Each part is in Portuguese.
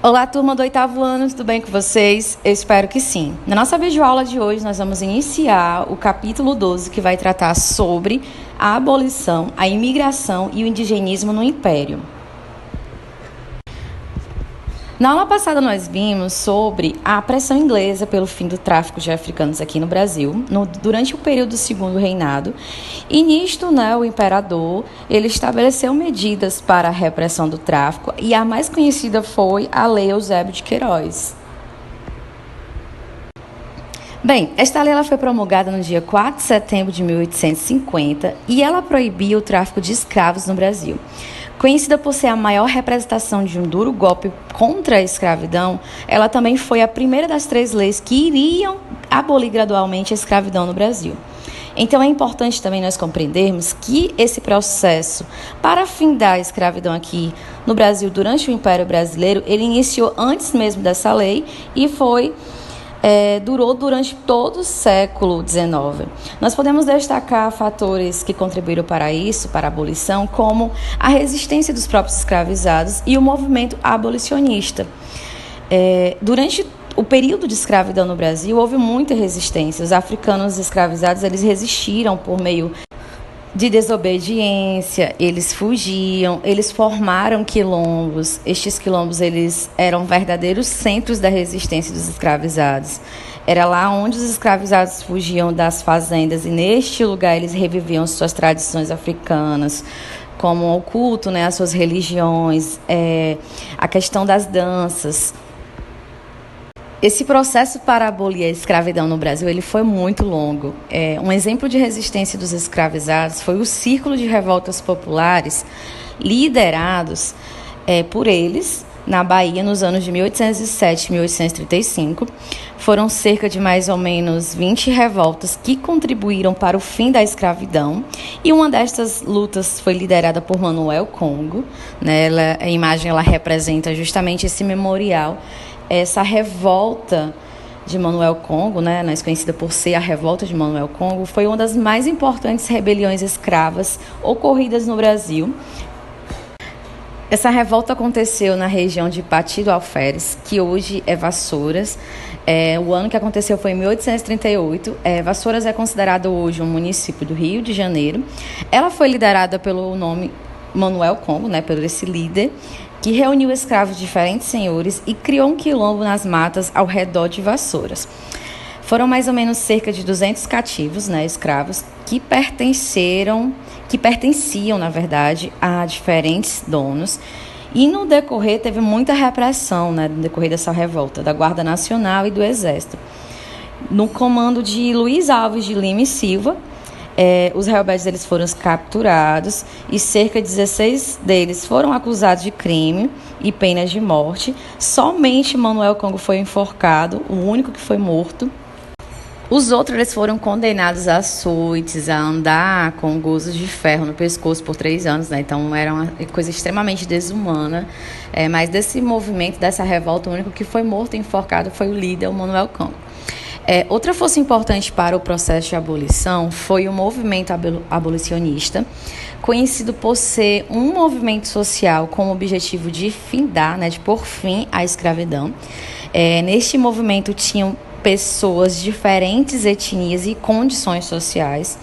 Olá, turma do oitavo ano, tudo bem com vocês? Eu espero que sim. Na nossa videoaula de hoje, nós vamos iniciar o capítulo 12, que vai tratar sobre a abolição, a imigração e o indigenismo no Império. Na aula passada, nós vimos sobre a pressão inglesa pelo fim do tráfico de africanos aqui no Brasil, durante o período do Segundo Reinado. E nisto, o imperador ele estabeleceu medidas para a repressão do tráfico, e a mais conhecida foi a Lei Eusébio de Queiroz. Bem, esta lei ela foi promulgada no dia 4 de setembro de 1850 e ela proibia o tráfico de escravos no Brasil. Conhecida por ser a maior representação de um duro golpe contra a escravidão, ela também foi a primeira das 3 leis que iriam abolir gradualmente a escravidão no Brasil. Então é importante também nós compreendermos que esse processo para findar a escravidão aqui no Brasil durante o Império Brasileiro, ele iniciou antes mesmo dessa lei e durou durante todo o século XIX. Nós podemos destacar fatores que contribuíram para isso, para a abolição, como a resistência dos próprios escravizados e o movimento abolicionista. Durante o período de escravidão no Brasil, houve muita resistência. Os africanos escravizados, eles resistiram por meio de desobediência, eles fugiam, eles formaram quilombos. Estes quilombos eles eram verdadeiros centros da resistência dos escravizados. Era lá onde os escravizados fugiam das fazendas e neste lugar eles reviviam suas tradições africanas, como o culto, as suas religiões, a questão das danças. Esse processo para abolir a escravidão no Brasil ele foi muito longo. Um exemplo de resistência dos escravizados foi o Círculo de Revoltas Populares, liderados por eles na Bahia nos anos de 1807 e 1835. Foram cerca de mais ou menos 20 revoltas que contribuíram para o fim da escravidão. E uma destas lutas foi liderada por Manuel Congo. A imagem ela representa justamente esse memorial. Essa revolta de Manuel Congo, mais conhecida por ser a revolta de Manuel Congo, foi uma das mais importantes rebeliões escravas ocorridas no Brasil. Essa revolta aconteceu na região de Pati do Alferes, que hoje é Vassouras. O ano que aconteceu foi em 1838. Vassouras é considerado hoje um município do Rio de Janeiro. Ela foi liderada pelo nome Manuel Congo, pelo esse líder, que reuniu escravos de diferentes senhores e criou um quilombo nas matas ao redor de Vassouras. Foram mais ou menos cerca de 200 cativos, escravos, que pertenciam, na verdade, a diferentes donos. E no decorrer teve muita repressão, no decorrer dessa revolta, da Guarda Nacional e do Exército. No comando de Luiz Alves de Lima e Silva, os rebeldes eles foram capturados e cerca de 16 deles foram acusados de crime e penas de morte. Somente Manuel Congo foi enforcado, o único que foi morto. Os outros eles foram condenados a açoites, a andar com gozos de ferro no pescoço por 3 anos. Então era uma coisa extremamente desumana. Mas desse movimento, dessa revolta, o único que foi morto e enforcado foi o líder, o Manuel Congo. Outra força importante para o processo de abolição foi o movimento abolicionista, conhecido por ser um movimento social com o objetivo de findar, de pôr fim à escravidão. Neste movimento tinham pessoas de diferentes etnias e condições sociais.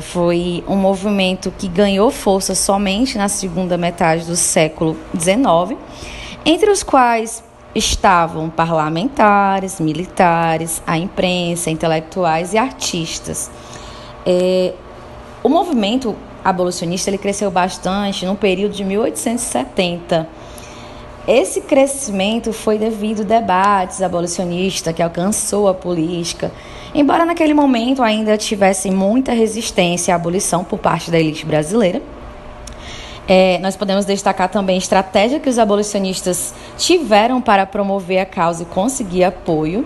Foi um movimento que ganhou força somente na segunda metade do século XIX, entre os quais estavam parlamentares, militares, a imprensa, intelectuais e artistas. O movimento abolicionista ele cresceu bastante no período de 1870. Esse crescimento foi devido a debates abolicionistas que alcançou a política, embora naquele momento ainda tivesse muita resistência à abolição por parte da elite brasileira. Nós podemos destacar também a estratégia que os abolicionistas tiveram para promover a causa e conseguir apoio.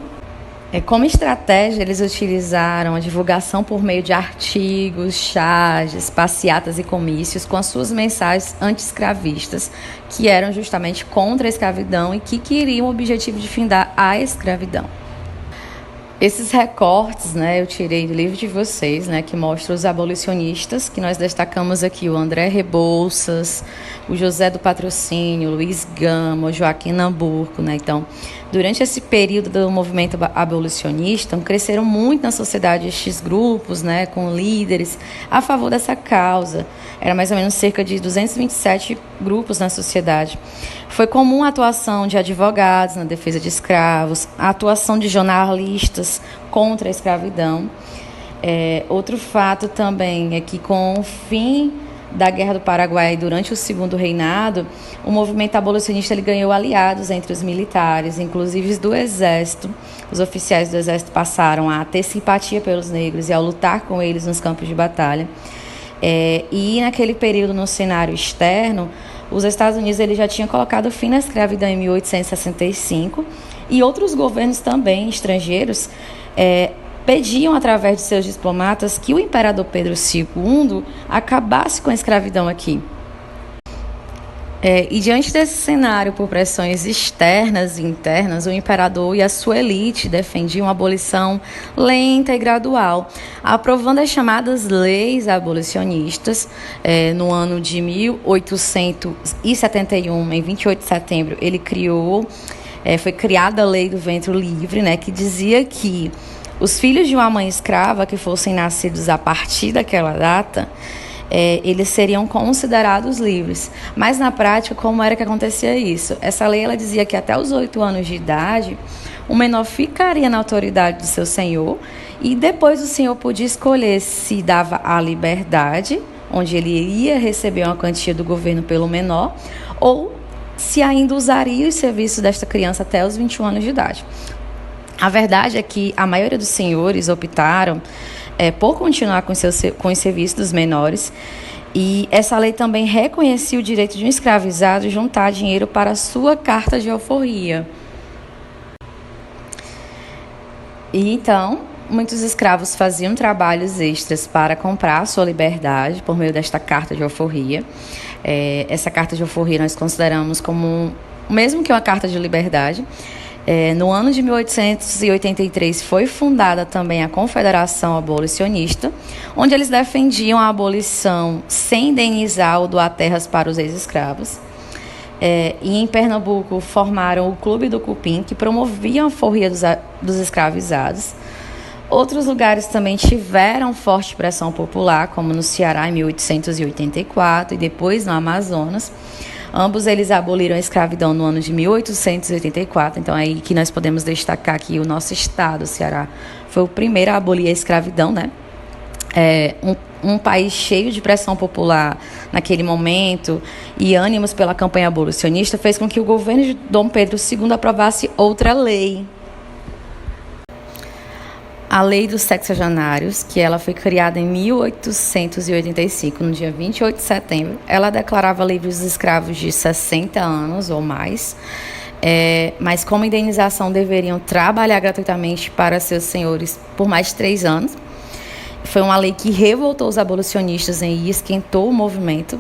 Como estratégia, eles utilizaram a divulgação por meio de artigos, charges, passeatas e comícios com as suas mensagens anti-escravistas, que eram justamente contra a escravidão e que queriam o objetivo de findar a escravidão. Esses recortes, né, eu tirei do livro de vocês, né, que mostra os abolicionistas, que nós destacamos aqui, o André Rebouças, o José do Patrocínio, o Luiz Gama, o Joaquim Nabuco, né. Então, durante esse período do movimento abolicionista, cresceram muito na sociedade estes grupos, né, com líderes a favor dessa causa. Era mais ou menos cerca de 227 grupos na sociedade. Foi comum a atuação de advogados na defesa de escravos, a atuação de jornalistas contra a escravidão. Outro fato também é que, com o fim da Guerra do Paraguai durante o Segundo Reinado, o movimento abolicionista ele ganhou aliados entre os militares, inclusive do Exército. Os oficiais do Exército passaram a ter simpatia pelos negros e a lutar com eles nos campos de batalha. E naquele período, no cenário externo, os Estados Unidos ele já tinham colocado fim na escravidão em 1865 e outros governos também estrangeiros pediam, através de seus diplomatas, que o imperador Pedro II acabasse com a escravidão aqui. E diante desse cenário, por pressões externas e internas, o imperador e a sua elite defendiam a abolição lenta e gradual, aprovando as chamadas leis abolicionistas. No ano de 1871, em 28 de setembro, foi criada a Lei do Ventre Livre, né, que dizia que os filhos de uma mãe escrava que fossem nascidos a partir daquela data, eles seriam considerados livres. Mas, na prática, como era que acontecia isso? Essa lei ela dizia que até os 8 anos de idade, o menor ficaria na autoridade do seu senhor e depois o senhor podia escolher se dava a liberdade, onde ele iria receber uma quantia do governo pelo menor, ou se ainda usaria os serviços desta criança até os 21 anos de idade. A verdade é que a maioria dos senhores optaram por continuar com os serviços dos menores, e essa lei também reconhecia o direito de um escravizado juntar dinheiro para a sua carta de alforria. E então, muitos escravos faziam trabalhos extras para comprar a sua liberdade por meio desta carta de alforria. Essa carta de alforria nós consideramos como o mesmo que uma carta de liberdade. No ano de 1883 foi fundada também a Confederação Abolicionista, onde eles defendiam a abolição sem indenizar ou doar terras para os ex-escravos. E em Pernambuco formaram o Clube do Cupim, que promovia a alforria dos escravizados. Outros lugares também tiveram forte pressão popular, como no Ceará em 1884 e depois no Amazonas. Ambos eles aboliram a escravidão no ano de 1884, então aí que nós podemos destacar que o nosso estado, o Ceará, foi o primeiro a abolir a escravidão, né? Um país cheio de pressão popular naquele momento e ânimos pela campanha abolicionista fez com que o governo de Dom Pedro II aprovasse outra lei. A Lei dos Sexagenários, que ela foi criada em 1885, no dia 28 de setembro, ela declarava livres os escravos de 60 anos ou mais, mas como indenização deveriam trabalhar gratuitamente para seus senhores por mais de 3 anos. Foi uma lei que revoltou os abolicionistas e esquentou o movimento.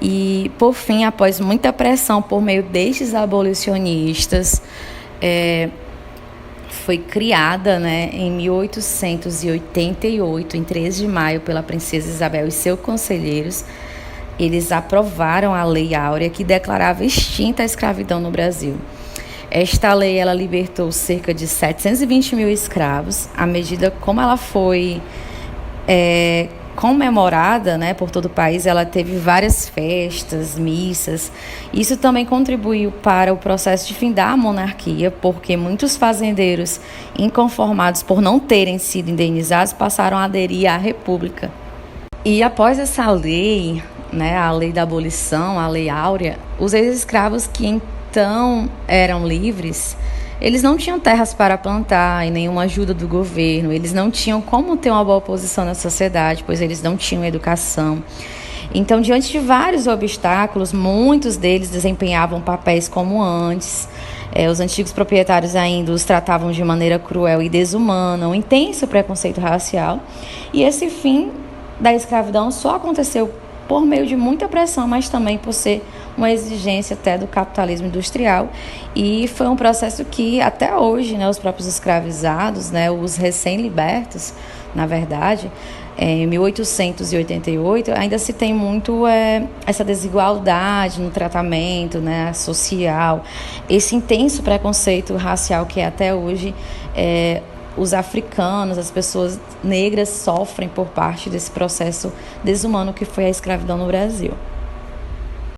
E, por fim, após muita pressão por meio destes abolicionistas, foi criada, em 1888, em 13 de maio, pela princesa Isabel e seus conselheiros. Eles aprovaram a Lei Áurea, que declarava extinta a escravidão no Brasil. Esta lei ela libertou cerca de 720 mil escravos. À medida como ela foi comemorada, por todo o país, ela teve várias festas, missas. Isso também contribuiu para o processo de findar a monarquia, porque muitos fazendeiros, inconformados por não terem sido indenizados, passaram a aderir à República. E após essa lei, a lei da abolição, a Lei Áurea, os ex-escravos que então eram livres, eles não tinham terras para plantar e nenhuma ajuda do governo. Eles não tinham como ter uma boa posição na sociedade, pois eles não tinham educação. Então, diante de vários obstáculos, muitos deles desempenhavam papéis como antes. Os antigos proprietários ainda os tratavam de maneira cruel e desumana, um intenso preconceito racial. E esse fim da escravidão só aconteceu por meio de muita pressão, mas também por ser uma exigência até do capitalismo industrial, e foi um processo que até hoje, né, os próprios escravizados, né, os recém-libertos, na verdade, em 1888, ainda se tem muito essa desigualdade no tratamento, né, social, esse intenso preconceito racial que até hoje os africanos, as pessoas negras sofrem por parte desse processo desumano que foi a escravidão no Brasil.